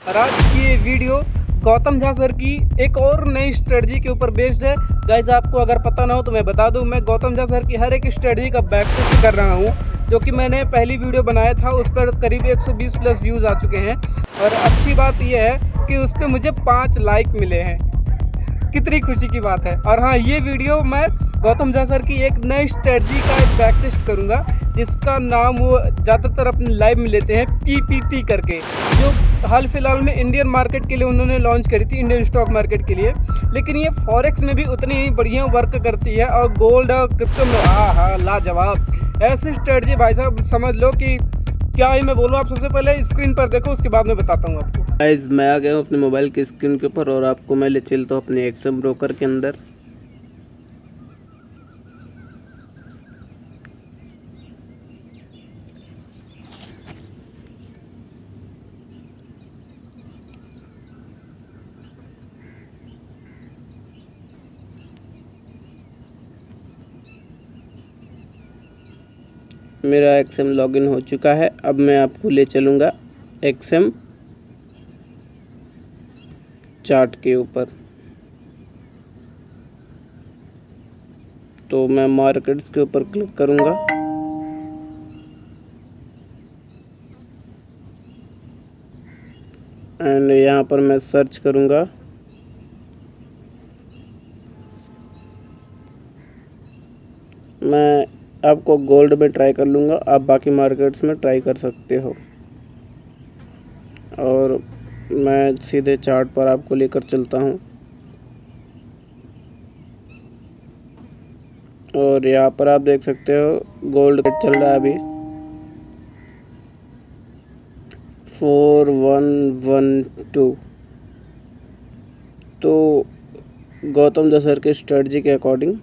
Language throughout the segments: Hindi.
और आज की ये वीडियो गौतम झा सर की एक और नई स्ट्रेटजी के ऊपर बेस्ड है। गाइस, आपको अगर पता ना हो तो मैं बता दूं, मैं गौतम झा सर की हर एक स्ट्रेटजी का बैक टेस्ट कर रहा हूं। जो कि मैंने पहली वीडियो बनाया था उस पर करीब 120 प्लस व्यूज़ आ चुके हैं। और अच्छी बात यह है कि उस पर मुझे 5 लाइक मिले हैं। कितनी खुशी की बात है। और हाँ, ये वीडियो मैं गौतम झा सर की एक नई स्ट्रेटजी का एक बैक टेस्ट करूँगा, जिसका नाम वो ज़्यादातर अपने लाइव में लेते हैं पीपीटी करके, जो हाल फिलहाल में इंडियन मार्केट के लिए उन्होंने लॉन्च करी थी, इंडियन स्टॉक मार्केट के लिए। लेकिन ये फॉरेक्स में भी उतनी ही बढ़िया वर्क करती है और गोल्ड और क्रिप्टो में हाँ लाजवाब। ऐसी स्ट्रेटजी भाई साहब समझ लो कि क्या ही मैं बोलूँ। आप सबसे पहले स्क्रीन पर देखो, उसके बाद मैं बताता हूँ आपको। गाइस, मैं आ गया हूँ अपने मोबाइल की स्क्रीन के ऊपर और आपको मैं ले चलता हूँ अपने एक्सएम ब्रोकर के अंदर। मेरा एक्सएम लॉगिन हो चुका है। अब मैं आपको ले चलूँगा एक्सएम चार्ट के ऊपर। तो मैं मार्केट्स के ऊपर क्लिक करूँगा एंड यहाँ पर मैं सर्च करूँगा मैं आपको गोल्ड में ट्राई कर लूँगा, आप बाकी मार्केट्स में ट्राई कर सकते हो। और मैं सीधे चार्ट पर आपको लेकर चलता हूँ और यहाँ पर आप देख सकते हो गोल्ड रेट चल रहा है अभी 4112। तो गौतम झा सर के स्ट्रेटजी के अकॉर्डिंग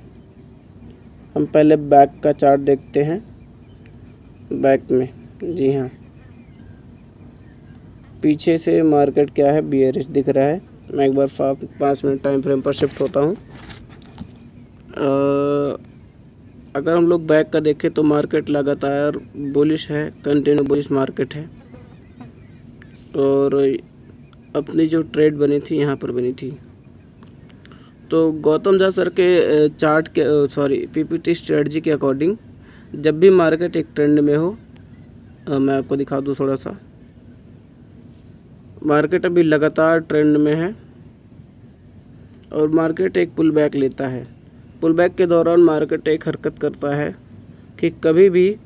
हम पहले बैक का चार्ट देखते हैं। बैक में जी हाँ, पीछे से मार्केट क्या है, बियरिश दिख रहा है। मैं एक बार 5 मिनट टाइम फ्रेम पर शिफ्ट होता हूँ। अगर हम लोग बैक का देखें तो मार्केट लगातार बुलिश है, कंटिन्यू बुलिश मार्केट है। और अपनी जो ट्रेड बनी थी यहाँ पर बनी थी। तो गौतम झा सर के चार्ट के पीपीटी स्ट्रेटजी के अकॉर्डिंग जब भी मार्केट एक ट्रेंड में हो, मैं आपको दिखा दूँ थोड़ा सा। मार्केट अभी लगातार ट्रेंड में है और मार्केट एक पुल बैक लेता है। पुल बैक के दौरान मार्केट एक हरकत करता है कि कभी भी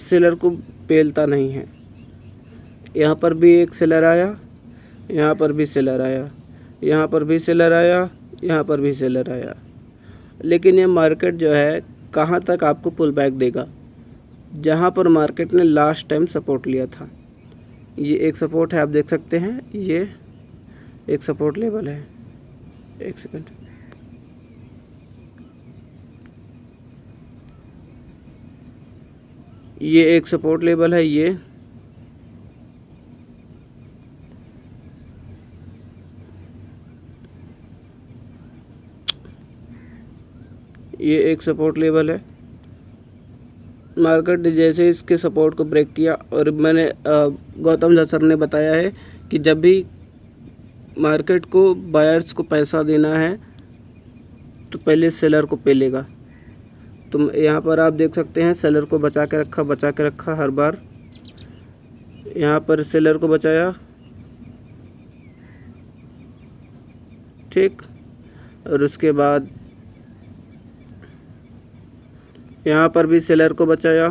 सेलर को पेलता नहीं है। यहाँ पर भी एक सेलर आया, यहाँ पर भी सेलर आया, यहाँ पर भी सेलर आया, यहाँ पर भी सेलर आया। लेकिन ये मार्केट जो है कहाँ तक आपको पुल बैक देगा, जहाँ पर मार्केट ने लास्ट टाइम सपोर्ट लिया था। ये एक सपोर्ट है, आप देख सकते हैं, ये एक सपोर्ट लेवल है। एक सेकंड, ये एक सपोर्ट लेवल है। ये एक सपोर्ट लेवल है। मार्केट जैसे इसके सपोर्ट को ब्रेक किया, और मैंने गौतम झा सर ने बताया है कि जब भी मार्केट को बायर्स को पैसा देना है तो पहले सेलर को पेलेगा। तो यहाँ पर आप देख सकते हैं सेलर को बचा के रखा हर बार। यहाँ पर सेलर को बचाया, ठीक। और उसके बाद यहाँ पर भी सेलर को बचाया,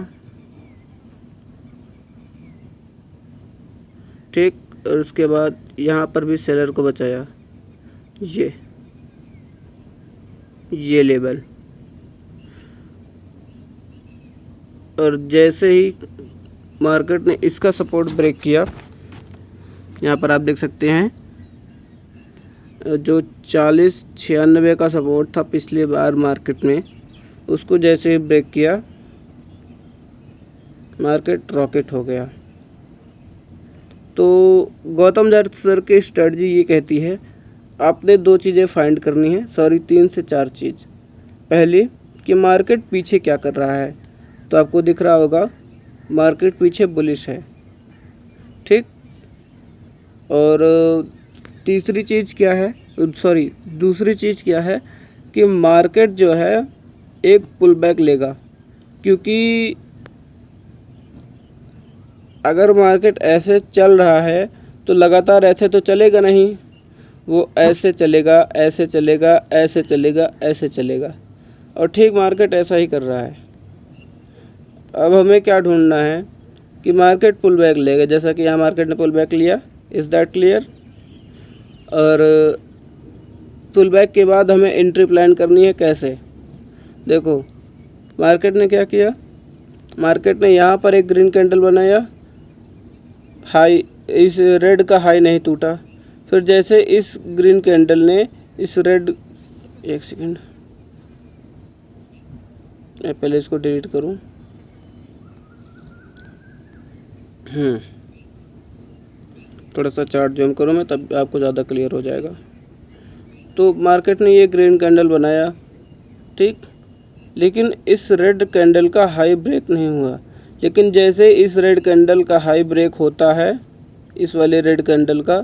ठीक। और उसके बाद यहाँ पर भी सेलर को बचाया। ये लेवल, और जैसे ही मार्केट ने इसका सपोर्ट ब्रेक किया, यहाँ पर आप देख सकते हैं जो 4096 का सपोर्ट था पिछली बार मार्केट में, उसको जैसे ही ब्रेक किया मार्केट रॉकेट हो गया। तो गौतम झा सर की स्ट्रेटजी ये कहती है आपने 2 चीज़ें फाइंड करनी है, 3 से 4 चीज़। पहली कि मार्केट पीछे क्या कर रहा है, तो आपको दिख रहा होगा मार्केट पीछे बुलिश है, ठीक। और तीसरी चीज़ क्या है, सॉरी दूसरी चीज़ क्या है कि मार्केट जो है एक पुल बैक लेगा, क्योंकि अगर मार्केट ऐसे चल रहा है तो लगातार ऐसे तो चलेगा नहीं, वो ऐसे चलेगा, ऐसे चलेगा, ऐसे चलेगा, ऐसे चलेगा, और ठीक मार्केट ऐसा ही कर रहा है। अब हमें क्या ढूंढना है कि मार्केट पुल बैक लेगा, जैसा कि यहाँ मार्केट ने पुल बैक लिया। Is that clear? और पुल बैक के बाद हमें एंट्री प्लान करनी है। कैसे? देखो मार्केट ने क्या किया, मार्केट ने यहाँ पर एक ग्रीन कैंडल बनाया, हाई, इस रेड का हाई नहीं टूटा। फिर जैसे इस ग्रीन कैंडल ने इस रेड, एक सेकेंड मैं पहले इसको डिलीट करूँ। थोड़ा सा चार्ट जूम करूँ मैं, तब आपको ज़्यादा क्लियर हो जाएगा। तो मार्केट ने ये ग्रीन कैंडल बनाया, ठीक, लेकिन इस रेड कैंडल का हाई ब्रेक नहीं हुआ। लेकिन जैसे इस रेड कैंडल का हाई ब्रेक होता है, इस वाले रेड कैंडल का,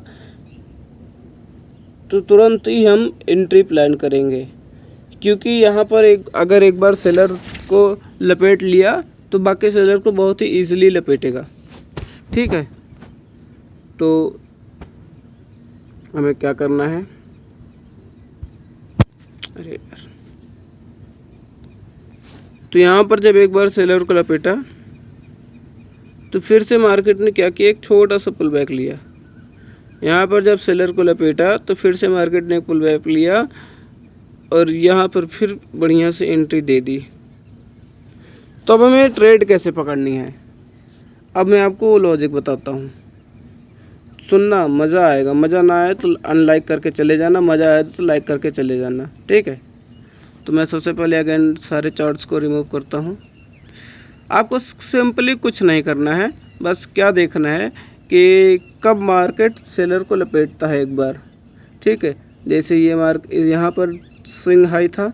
तो तुरंत ही हम एंट्री प्लान करेंगे, क्योंकि यहाँ पर अगर एक बार सेलर को लपेट लिया तो बाकी सेलर को बहुत ही ईजिली लपेटेगा। ठीक है, तो हमें क्या करना है, अरे यार, तो यहाँ पर जब एक बार सेलर को लपेटा तो फिर से मार्केट ने क्या किया, एक छोटा सा पुल बैक लिया। यहाँ पर जब सेलर को लपेटा तो फिर से मार्केट ने एक पुल बैक लिया और यहाँ पर फिर बढ़िया से एंट्री दे दी। तो अब हमें ट्रेड कैसे पकड़नी है, अब मैं आपको वो लॉजिक बताता हूँ, सुनना, मज़ा आएगा। मज़ा ना आए तो अनलाइक करके चले जाना, मज़ा आए तो लाइक करके चले जाना, ठीक है। तो मैं सबसे पहले अगेन सारे चार्ट्स को रिमूव करता हूँ। आपको सिंपली कुछ नहीं करना है, बस क्या देखना है कि कब मार्केट सेलर को लपेटता है एक बार, ठीक है। जैसे ये यहाँ पर स्विंग हाई था,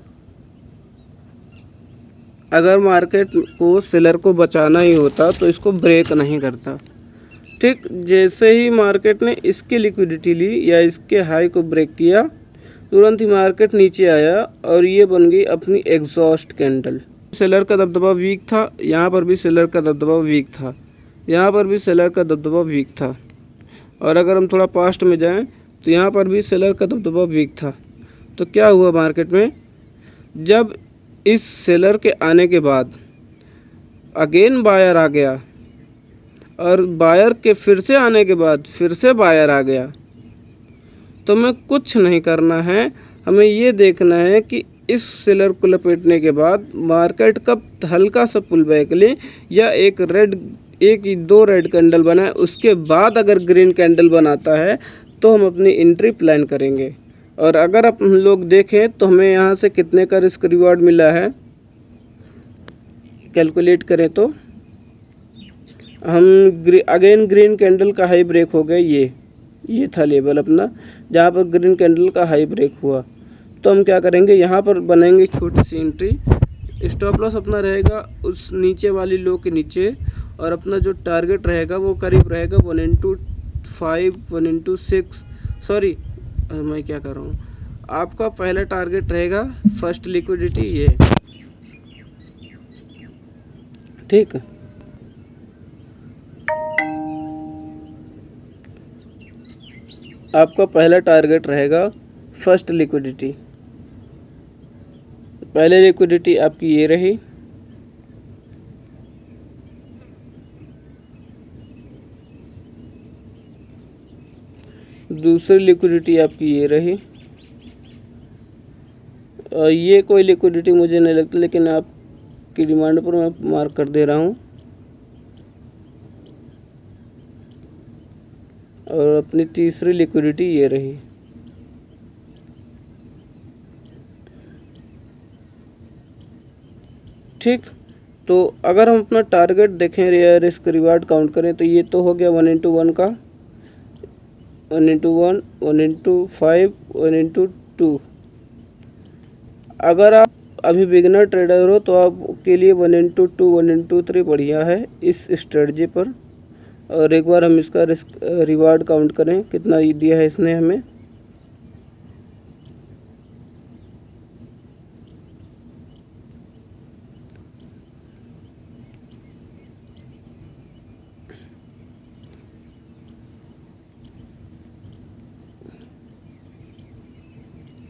अगर मार्केट को सेलर को बचाना ही होता तो इसको ब्रेक नहीं करता, ठीक। जैसे ही मार्केट ने इसकी लिक्विडिटी ली या इसके हाई को ब्रेक किया, तुरंत ही मार्केट नीचे आया और ये बन गई अपनी एग्जॉस्ट कैंडल। सेलर का दबदबा वीक था, यहाँ पर भी सेलर का दबदबा वीक था, यहाँ पर भी सेलर का दबदबा वीक था, और अगर हम थोड़ा पास्ट में जाएं तो यहाँ पर भी सेलर का दबदबा वीक था। तो क्या हुआ मार्केट में, जब इस सेलर के आने के बाद अगेन बायर आ गया और बायर के फिर से आने के बाद फिर से बायर आ गया, तो हमें कुछ नहीं करना है, हमें ये देखना है कि इस सेलर को लपेटने के बाद मार्केट कब हल्का सा पुल बैक ले या एक दो रेड कैंडल बनाए, उसके बाद अगर ग्रीन कैंडल बनाता है तो हम अपनी एंट्री प्लान करेंगे। और अगर आप लोग देखें तो हमें यहाँ से कितने का रिस्क रिवार्ड मिला है, कैलकुलेट करें तो हम अगेन ग्रीन कैंडल का हाई ब्रेक हो गया, ये था लेवल अपना जहाँ पर ग्रीन कैंडल का हाई ब्रेक हुआ। तो हम क्या करेंगे, यहाँ पर बनाएंगे छोटी सी एंट्री, स्टॉप लॉस अपना रहेगा उस नीचे वाली लो के नीचे, और अपना जो टारगेट रहेगा वो करीब रहेगा 1/5 1/6, सॉरी मैं क्या कर रहा हूँ, आपका पहला टारगेट रहेगा फर्स्ट लिक्विडिटी, ये ठीक है। आपका पहला टारगेट रहेगा फर्स्ट लिक्विडिटी, पहले लिक्विडिटी आपकी ये रही, दूसरी लिक्विडिटी आपकी ये रही, और ये कोई लिक्विडिटी मुझे नहीं लगती, लेकिन आपकी डिमांड पर मैं मार्क कर दे रहा हूँ। और अपनी तीसरी लिक्विडिटी ये रही। ठीक, तो अगर हम अपना टारगेट देखें, रिस्क रिवार्ड काउंट करें, तो ये तो हो गया 1/1 का, 1/1, 1/5, 1/2। अगर आप अभी बिगिनर ट्रेडर हो तो आपके लिए 1/2, 1/3 बढ़िया है इस स्ट्रेटजी पर। और एक बार हम इसका रिवार्ड काउंट करें कितना दिया है इसने हमें।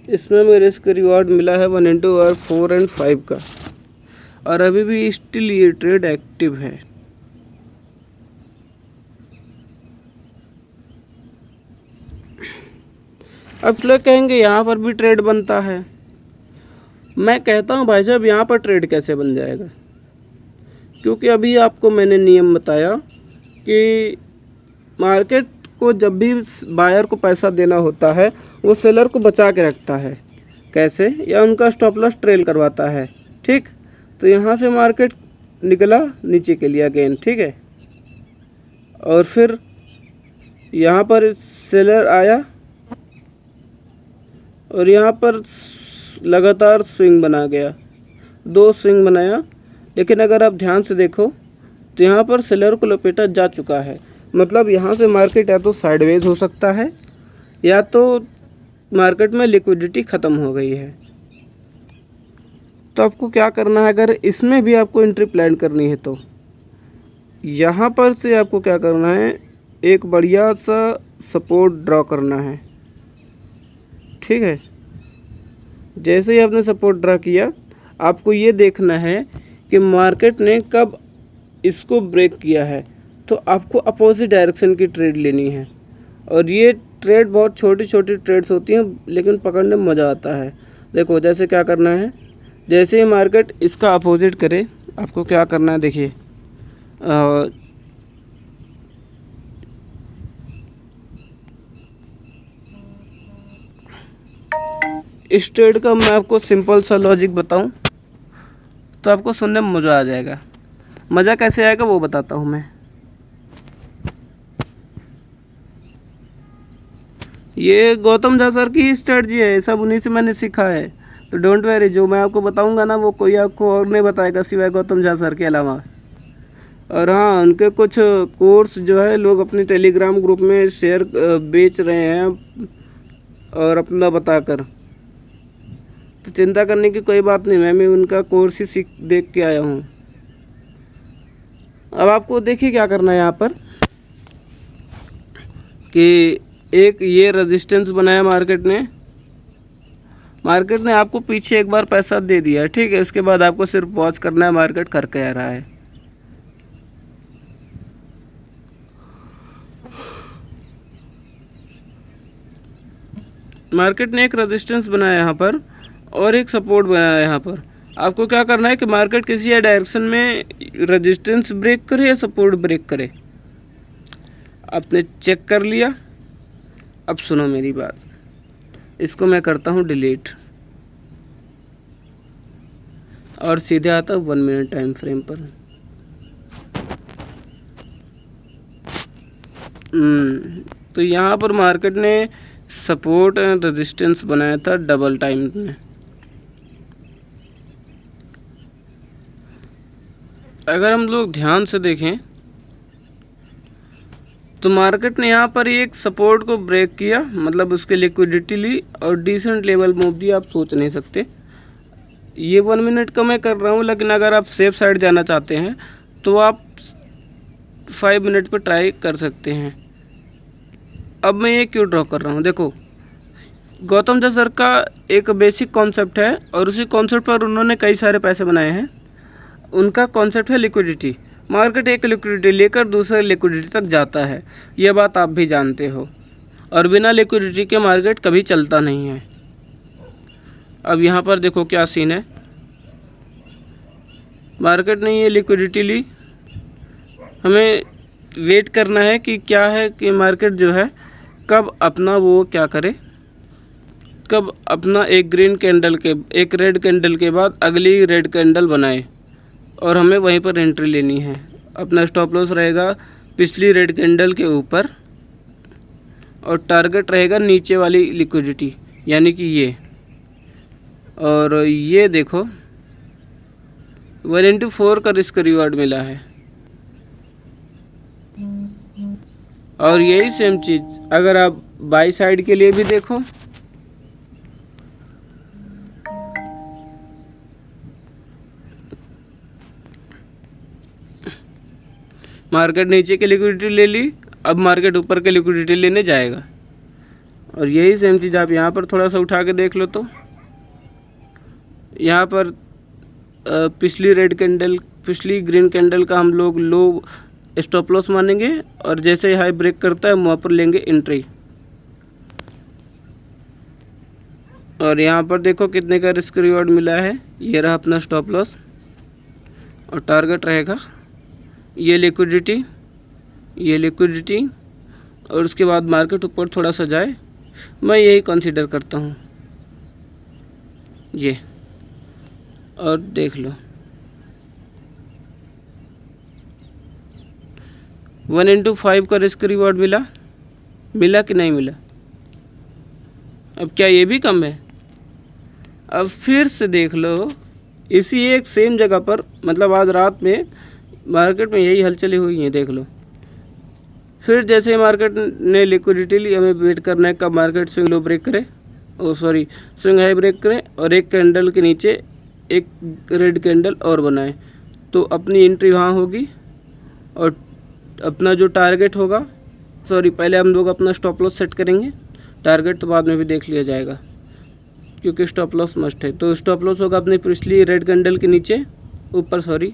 इसमें मेरे इसका रिवार्ड मिला है 1 इंटू और 4 एंड 5 का, और अभी भी स्टिल ये ट्रेड एक्टिव है। अब लोग कहेंगे यहाँ पर भी ट्रेड बनता है। मैं कहता हूँ भाई साहब यहाँ पर ट्रेड कैसे बन जाएगा, क्योंकि अभी आपको मैंने नियम बताया कि मार्केट को जब भी बायर को पैसा देना होता है वो सेलर को बचा के रखता है। कैसे? या उनका स्टॉप लॉस ट्रेल करवाता है। ठीक, तो यहाँ से मार्केट निकला नीचे के लिए अगेन, ठीक है, और फिर यहाँ पर सेलर आया और यहाँ पर लगातार स्विंग बना गया, 2 स्विंग बनाया। लेकिन अगर आप ध्यान से देखो तो यहाँ पर सेलर को लपेटा जा चुका है। मतलब यहाँ से मार्केट या तो साइडवेज हो सकता है या तो मार्केट में लिक्विडिटी ख़त्म हो गई है। तो आपको क्या करना है, अगर इसमें भी आपको एंट्री प्लान करनी है तो यहाँ पर से आपको क्या करना है, एक बढ़िया सा सपोर्ट ड्रॉ करना है। ठीक है, जैसे ही आपने सपोर्ट ड्रा किया आपको ये देखना है कि मार्केट ने कब इसको ब्रेक किया है, तो आपको अपोजिट डायरेक्शन की ट्रेड लेनी है। और ये ट्रेड बहुत छोटी छोटी ट्रेड्स होती हैं लेकिन पकड़ने में मज़ा आता है। देखो जैसे क्या करना है, जैसे ही मार्केट इसका अपोजिट करे आपको क्या करना है, देखिए इस ट्रेड का मैं आपको सिंपल सा लॉजिक बताऊं तो आपको सुनने में मज़ा आ जाएगा। मज़ा कैसे आएगा वो बताता हूं मैं। ये गौतम झा सर की स्ट्रेटजी है, सब उन्हीं से मैंने सीखा है। तो डोंट वरी, जो मैं आपको बताऊंगा ना वो कोई आपको और नहीं बताएगा सिवाय गौतम झा सर के अलावा। और हाँ, उनके कुछ कोर्स जो है लोग अपने टेलीग्राम ग्रुप में शेयर बेच रहे हैं और अपना बताकर, तो चिंता करने की कोई बात नहीं, मैं भी उनका कोर्स ही सीख देख के आया हूँ। अब आपको देखिए क्या करना है यहाँ पर कि एक ये रेजिस्टेंस बनाया मार्केट ने आपको पीछे एक बार पैसा दे दिया, ठीक है। इसके बाद आपको सिर्फ वॉच करना है मार्केट कर क्या रहा है। मार्केट ने एक रेजिस्टेंस बनाया यहाँ पर और एक सपोर्ट बनाया यहाँ पर। आपको क्या करना है कि मार्केट किसी डायरेक्शन में रेजिस्टेंस ब्रेक करे या सपोर्ट ब्रेक करे, आपने चेक कर लिया। अब सुनो मेरी बात, इसको मैं करता हूँ डिलीट और सीधे आता हूँ 1 मिनट टाइम फ्रेम पर। तो यहाँ पर मार्केट ने सपोर्ट एंड रेजिस्टेंस बनाया था डबल टाइम में। अगर हम लोग ध्यान से देखें तो मार्केट ने यहाँ पर एक सपोर्ट को ब्रेक किया, मतलब उसके लिक्विडिटी ली और डिसेंट लेवल मूव दिया, आप सोच नहीं सकते। ये 1 मिनट का मैं कर रहा हूँ, लेकिन अगर आप सेफ साइड जाना चाहते हैं तो आप 5 मिनट पर ट्राई कर सकते हैं। अब मैं ये क्यों ड्रॉ कर रहा हूँ, देखो गौतम झा सर का एक बेसिक कॉन्सेप्ट है और उसी कॉन्सेप्ट पर उन्होंने कई सारे पैसे बनाए हैं। उनका कॉन्सेप्ट है लिक्विडिटी। मार्केट एक लिक्विडिटी लेकर दूसरे लिक्विडिटी तक जाता है, यह बात आप भी जानते हो, और बिना लिक्विडिटी के मार्केट कभी चलता नहीं है। अब यहाँ पर देखो क्या सीन है, मार्केट ने ये लिक्विडिटी ली, हमें वेट करना है कि क्या है कि मार्केट जो है कब अपना वो क्या करे, कब अपना एक रेड कैंडल के बाद अगली रेड कैंडल बनाए और हमें वहीं पर एंट्री लेनी है। अपना स्टॉप लॉस रहेगा पिछली रेड कैंडल के ऊपर और टारगेट रहेगा नीचे वाली लिक्विडिटी यानी कि ये। और ये देखो 1 into 4 का रिस्क रिवार्ड मिला है। और यही सेम चीज़ अगर आप बाई साइड के लिए भी देखो, मार्केट नीचे की लिक्विडिटी ले ली, अब मार्केट ऊपर के लिक्विडिटी लेने जाएगा। और यही सेम चीज़ आप यहाँ पर थोड़ा सा उठा के देख लो तो यहाँ पर पिछली ग्रीन कैंडल का हम लोग लो स्टॉप लॉस मानेंगे और जैसे ही हाई ब्रेक करता है वहाँ पर लेंगे एंट्री। और यहाँ पर देखो कितने का रिस्क रिवॉर्ड मिला है। ये रहा अपना स्टॉप लॉस और टारगेट रहेगा ये लिक्विडिटी और उसके बाद मार्केट ऊपर थोड़ा सा जाए, मैं यही कंसीडर करता हूँ ये। और देख लो 1/5 का रिस्क रिवॉर्ड मिला कि नहीं मिला। अब क्या ये भी कम है? अब फिर से देख लो इसी एक सेम जगह पर, मतलब आज रात में मार्केट में यही हलचलें हुई हैं। देख लो फिर जैसे मार्केट ने लिक्विडिटी ली, हमें वेट करना है कब मार्केट स्विंग लो ब्रेक करे, स्विंग हाई ब्रेक करे और एक कैंडल के नीचे एक रेड कैंडल और बनाए, तो अपनी एंट्री वहाँ होगी। और अपना जो टारगेट होगा, पहले हम लोग अपना स्टॉप लॉस सेट करेंगे, टारगेट तो बाद में भी देख लिया जाएगा क्योंकि स्टॉप लॉस मस्ट है। तो स्टॉप लॉस होगा अपनी पिछली रेड कैंडल के नीचे ऊपर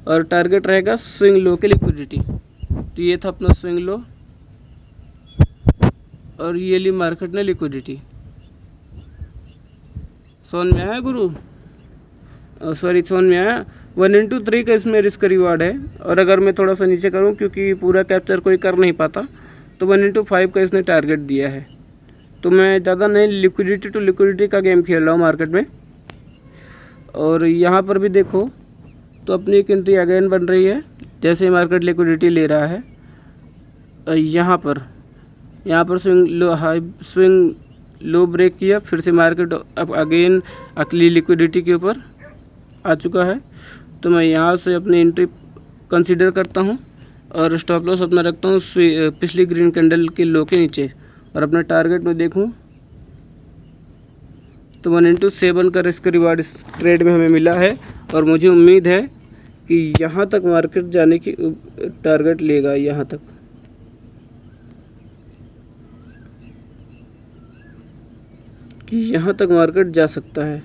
और टारगेट रहेगा स्विंग लो की लिक्विडिटी। तो ये था अपना स्विंग लो और ये ली मार्केट ने लिक्विडिटी। समझ में आया गुरु? समझ में आया। 1/3 का इसमें रिस्क रिवार्ड है। और अगर मैं थोड़ा सा नीचे करूं क्योंकि पूरा कैप्चर कोई कर नहीं पाता, तो 1/5 का इसने टारगेट दिया है। तो मैं ज़्यादा नहीं लिक्विडिटी टू लिक्विडिटी का गेम खेल रहा हूँ मार्केट में। और यहाँ पर भी देखो तो अपनी एक एंट्री अगेन बन रही है जैसे मार्केट लिक्विडिटी ले रहा है। यहाँ पर स्विंग लो ब्रेक किया, फिर से मार्केट अब अगेन अगली लिक्विडिटी के ऊपर आ चुका है। तो मैं यहाँ से अपनी एंट्री कंसीडर करता हूँ और स्टॉप लॉस अपना रखता हूँ पिछली ग्रीन कैंडल के लो के नीचे। और अपना टारगेट में देखूँ तो 1/7 का रिस्क रिवार्ड इस ट्रेड में हमें मिला है। और मुझे उम्मीद है कि यहाँ तक मार्केट जाने की टारगेट लेगा, यहाँ तक। कि यहाँ तक मार्केट जा सकता है।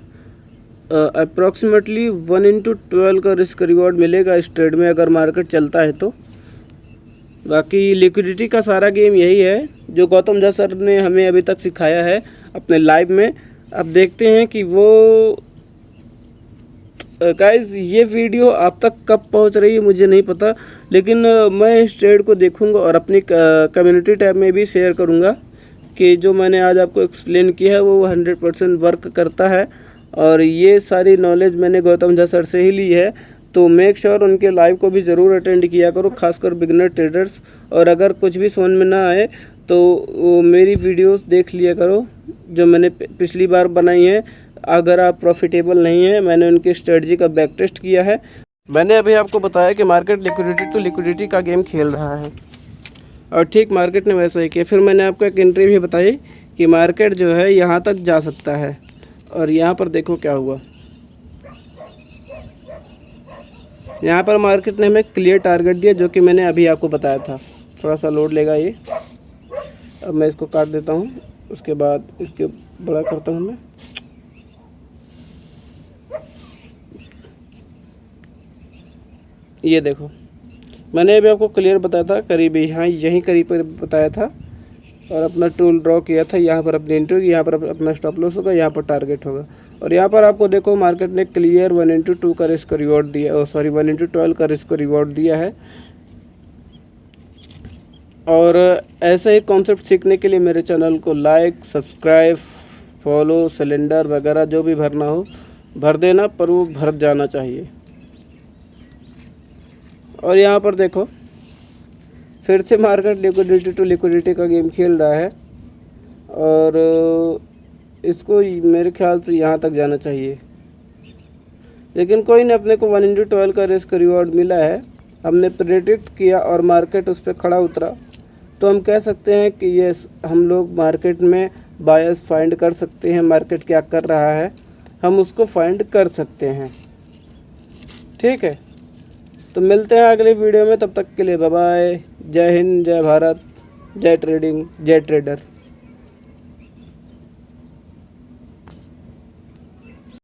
अप्रॉक्सीमेटली 1/12 का रिस्क रिवॉर्ड मिलेगा इस ट्रेड में अगर मार्केट चलता है तो। बाकी लिक्विडिटी का सारा गेम यही है जो गौतम झा सर ने हमें अभी तक सिखाया है अपने लाइव में। अब देखते हैं कि वो गाइस ये वीडियो आप तक कब पहुंच रही है मुझे नहीं पता, लेकिन मैं इस ट्रेड को देखूंगा और अपनी कम्युनिटी टैब में भी शेयर करूंगा कि जो मैंने आज आपको एक्सप्लेन किया है वो 100% वर्क करता है। और ये सारी नॉलेज मैंने गौतम झा सर से ही ली है। तो मेक श्योर उनके लाइव को भी ज़रूर अटेंड किया करो, खासकर बिगनर ट्रेडर्स। और अगर कुछ भी समझ में ना आए तो मेरी वीडियोस देख लिया करो जो मैंने पिछली बार बनाई है। अगर आप प्रॉफिटेबल नहीं है, मैंने उनकी स्ट्रेटजी का बैक टेस्ट किया है। मैंने अभी आपको बताया कि मार्केट लिक्विडिटी टू लिक्विडिटी का गेम खेल रहा है और ठीक मार्केट ने वैसा ही किया। फिर मैंने आपको एक एंट्री भी बताई कि मार्केट जो है यहाँ तक जा सकता है। और यहाँ पर देखो क्या हुआ, यहाँ पर मार्केट ने हमें क्लियर टारगेट दिया जो कि मैंने अभी आपको बताया था। थोड़ा सा लोड लेगा ये, अब मैं इसको काट देता हूँ, उसके बाद इसके बड़ा करता हूँ मैं। ये देखो मैंने अभी आपको क्लियर बताया था, करीब यहाँ यहीं करीब पर बताया था और अपना टूल ड्रॉ किया था। यहाँ पर अपनी एंट्री होगी, यहाँ पर अपना स्टॉप लॉस होगा, यहाँ पर टारगेट होगा। और यहाँ पर आपको देखो मार्केट ने क्लियर 1/2 का रिस्क रिवॉर्ड दिया, 1/12 का रिस्क रिवॉर्ड दिया है। और ऐसे ही कॉन्सेप्ट सीखने के लिए मेरे चैनल को लाइक, सब्सक्राइब, फॉलो, सिलेंडर वगैरह जो भी भरना हो भर देना, पर वो भर जाना चाहिए। और यहाँ पर देखो फिर से मार्केट लिक्विडिटी टू लिक्विडिटी का गेम खेल रहा है और इसको मेरे ख्याल से यहाँ तक जाना चाहिए। लेकिन कोई नहीं, अपने को 1/12 का रिस्क रिवॉर्ड मिला है। हमने प्रेडिक्ट किया और मार्केट उस पर खड़ा उतरा तो हम कह सकते हैं कि ये हम लोग मार्केट में बायर्स फाइंड कर सकते हैं, मार्केट क्या कर रहा है हम उसको फाइंड कर सकते हैं। ठीक है, तो मिलते हैं अगले वीडियो में, तब तक के लिए बाय बाय। जय हिंद, जय भारत, जय ट्रेडिंग, जय ट्रेडर।